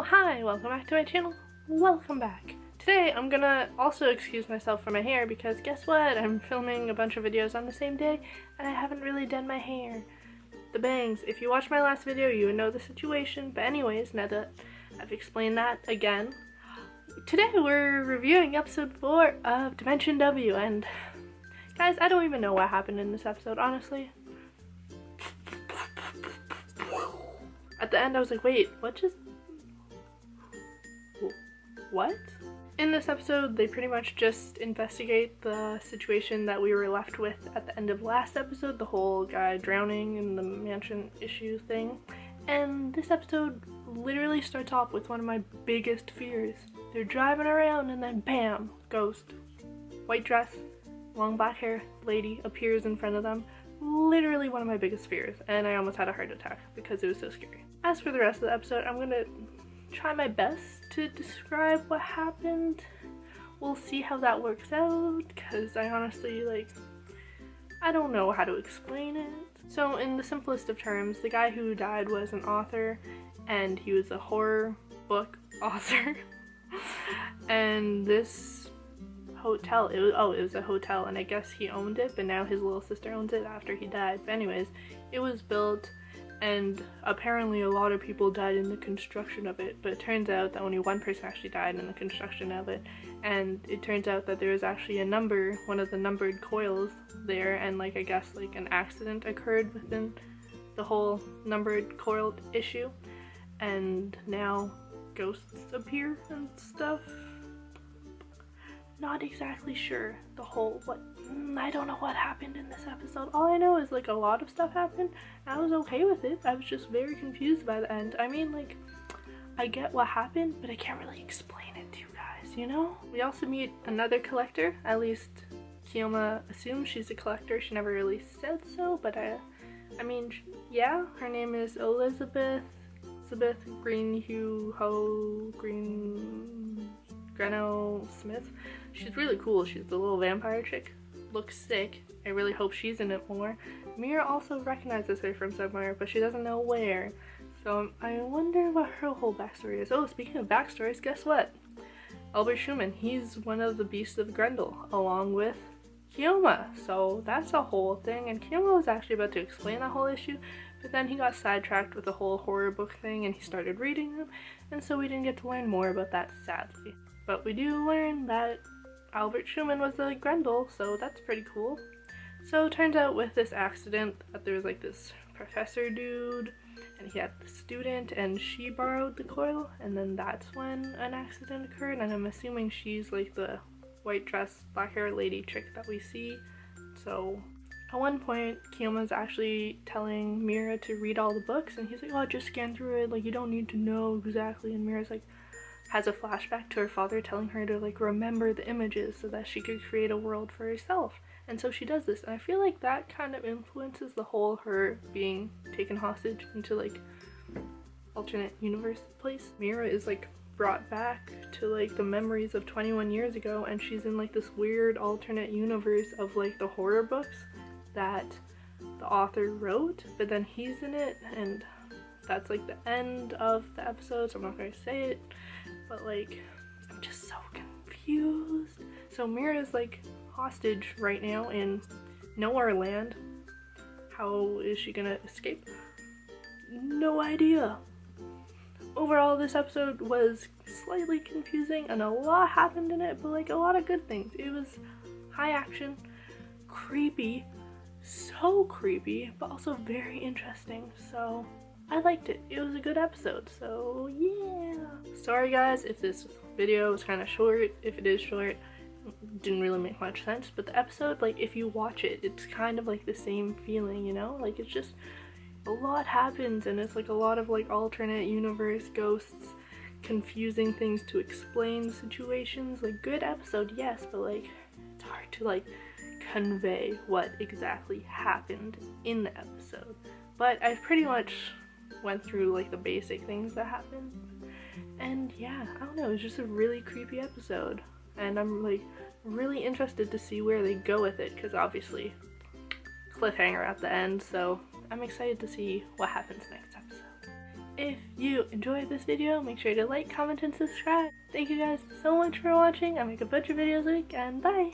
Oh hi, welcome back to my channel. Welcome back. Today I'm gonna also excuse myself for my hair because guess what? I'm filming a bunch of videos on the same day and I haven't really done my hair. The bangs. If you watched my last video you would know the situation, but anyways, now that I've explained that again, today we're reviewing episode 4 of Dimension W, and guys, I don't even know what happened in this episode, honestly. At the end I was like, wait, what? In this episode, they pretty much just investigate the situation that we were left with at the end of last episode, the whole guy drowning in the mansion issue thing. And this episode literally starts off with one of my biggest fears. They're driving around and then bam, ghost. White dress, long black hair, lady appears in front of them. Literally one of my biggest fears, and I almost had a heart attack because it was so scary. As for the rest of the episode, I'm gonna try my best to describe what happened. We'll see how that works out, because I honestly, I don't know how to explain it. So in the simplest of terms, the guy who died was an author, and he was a horror book author. And this hotel, it was a hotel, and I guess he owned it, but now his little sister owns it after he died. But anyways, it was built, and apparently a lot of people died in the construction of it, but it turns out that only one person actually died in the construction of it. And it turns out that there was actually a number, one of the numbered coils there, and I guess an accident occurred within the whole numbered coil issue, and now ghosts appear and stuff. Not exactly sure I don't know what happened in this episode. All I know is a lot of stuff happened. I was okay with it. I was just very confused by the end. I mean, I get what happened, but I can't really explain it to you guys, you know? We also meet another collector. At least Kiyoma assumes she's a collector. She never really said so, but I mean, yeah, her name is Elizabeth Greno Smith. She's really cool. She's the little vampire chick. Looks sick. I really hope she's in it more. Mira also recognizes her from somewhere, but she doesn't know where. So I wonder what her whole backstory is. Oh, speaking of backstories, guess what? Albert Schumann, he's one of the beasts of Grendel, along with Kiyoma. So that's a whole thing, and Kiyoma was actually about to explain that whole issue, but then he got sidetracked with the whole horror book thing and he started reading them, and so we didn't get to learn more about that, sadly. But we do learn that Albert Schumann was a Grendel, so that's pretty cool. So it turns out with this accident that there was this professor dude, and he had the student, and she borrowed the coil, and then that's when an accident occurred, and I'm assuming she's the white dress, black hair lady chick that we see. So at one point, Kiyoma's actually telling Mira to read all the books, and he's like, oh, just scan through it, you don't need to know exactly, and Mira's has a flashback to her father telling her to remember the images so that she could create a world for herself. And so she does this, and I feel that kind of influences the whole her being taken hostage into alternate universe place. Mira is brought back to the memories of 21 years ago, and she's in this weird alternate universe of the horror books that the author wrote, but then he's in it, and that's the end of the episode, so I'm not gonna say it, but I'm just so confused. So Mira's hostage right now in Nowhere Land. How is she gonna escape? No idea. Overall, this episode was slightly confusing and a lot happened in it, but a lot of good things. It was high action, creepy, so creepy, but also very interesting, so I liked it. It was a good episode, so yeah. Sorry guys if this video was kind of short. If it is short, it didn't really make much sense, but the episode, if you watch it, it's kind of the same feeling, you know? It's just a lot happens, and it's a lot of alternate universe ghosts, confusing things to explain the situations. Good episode, yes, but it's hard to convey what exactly happened in the episode. But I've pretty much went through the basic things that happened, and yeah, I don't know, it was just a really creepy episode, and I'm really interested to see where they go with it, because obviously cliffhanger at the end, so I'm excited to see what happens next episode. If you enjoyed this video, make sure to like, comment, and subscribe. Thank you guys so much for watching. I make a bunch of videos a week, and bye!